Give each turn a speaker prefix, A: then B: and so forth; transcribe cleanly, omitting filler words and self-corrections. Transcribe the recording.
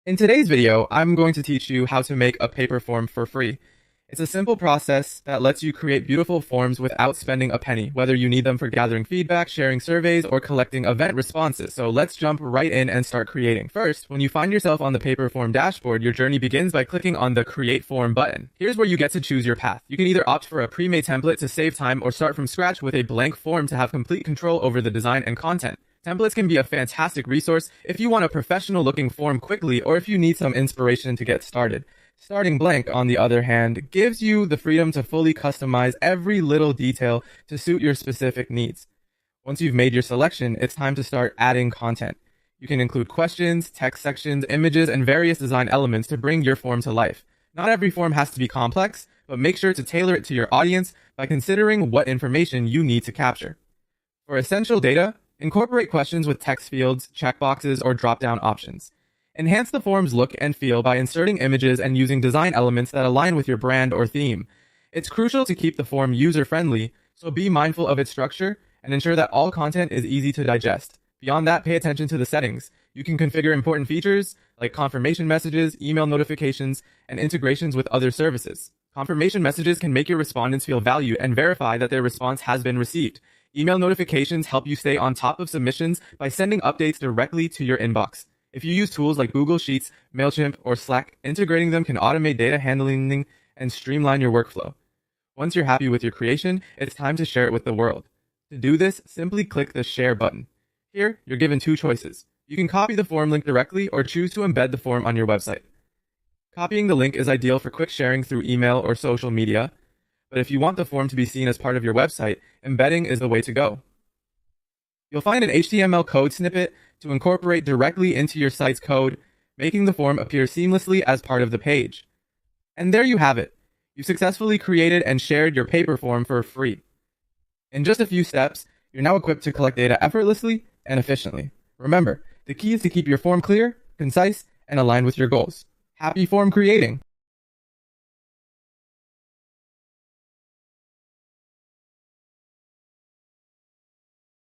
A: In today's video, I'm going to teach you how to make a paper form for free. It's a simple process that lets you create beautiful forms without spending a penny, whether you need them for gathering feedback, sharing surveys, or collecting event responses. So let's jump right in and start creating. First, when you find yourself on the Paperform dashboard, your journey begins by clicking on the Create Form button. Here's where you get to choose your path. You can either opt for a pre-made template to save time or start from scratch with a blank form to have complete control over the design and content. Templates can be a fantastic resource if you want a professional looking form quickly or if you need some inspiration to get started. Starting blank, on the other hand, gives you the freedom to fully customize every little detail to suit your specific needs. Once you've made your selection, it's time to start adding content. You can include questions, text sections, images, and various design elements to bring your form to life. Not every form has to be complex, but make sure to tailor it to your audience by considering what information you need to capture. For essential data, incorporate questions with text fields, checkboxes, or drop-down options. Enhance the form's look and feel by inserting images and using design elements that align with your brand or theme. It's crucial to keep the form user-friendly, so be mindful of its structure and ensure that all content is easy to digest. Beyond that, pay attention to the settings. You can configure important features like confirmation messages, email notifications, and integrations with other services. Confirmation messages can make your respondents feel valued and verify that their response has been received. Email notifications help you stay on top of submissions by sending updates directly to your inbox. If you use tools like Google Sheets, MailChimp, or Slack, integrating them can automate data handling and streamline your workflow. Once you're happy with your creation, it's time to share it with the world. To do this, simply click the Share button. Here, you're given two choices. You can copy the form link directly or choose to embed the form on your website. Copying the link is ideal for quick sharing through email or social media, but if you want the form to be seen as part of your website, embedding is the way to go. You'll find an HTML code snippet to incorporate directly into your site's code, making the form appear seamlessly as part of the page. And there you have it. You've successfully created and shared your paper form for free. In just a few steps, you're now equipped to collect data effortlessly and efficiently. Remember, the key is to keep your form clear, concise, and aligned with your goals. Happy form creating!